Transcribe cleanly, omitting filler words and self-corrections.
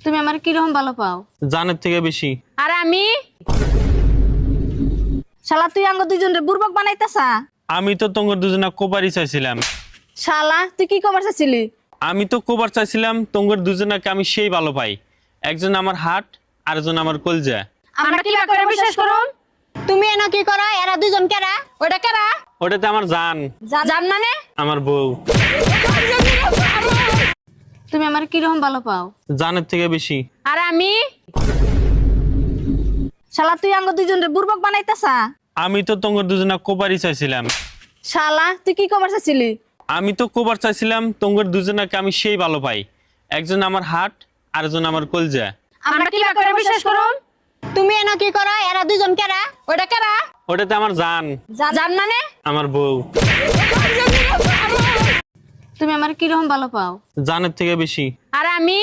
তুমি আমার কিরকম ভালো পাও? জানের থেকে বেশি। আর আমি শালা তুই আঙ্গ দুইজনের বুর্বক বানাইতাছা। আমি তো তোমার দুজনা কোপারি চাইছিলাম। শালা তুই কি কবার চাইছিলি? আমি তো কোবার চাইছিলাম তোমার দুজনাকে আমি সেই ভালো পাই। একজন আমার হাট আর একজন আমার কলজা। আমরা কি করে বিশ্বাস করুম? তুমি এনো কি করো? এরা দুজন কেরা? ওটা কারা? ওটাতে আমার জান, জান মানে? আমার বউ। তুমি আমার কিরকম ভালো পাও? জানের থেকে বেশি। আর আমি শালা তুই আঙ্গ দুইজনের বুর্বক বানাইতাছা। আমি তো তোমার দুজনা কোপারি চাইছিলাম। শালা তুই কি কবার চাইছিলি? আমি তো কোবার চাইছিলাম তোমার দুজনাকে আমি সেই ভালো পাই। একজন আমার হাট আর একজন আমার কলজা। আমরা কি করে বিশ্বাস করুম? তুমি এনো কি করো? এরা দুজন কেরা? ওটা কারা? ওটাতে আমার জান, জান মানে? আমার বউ। তুমি আমার কিরকম ভালো পাও? জানের থেকে বেশি। আর আমি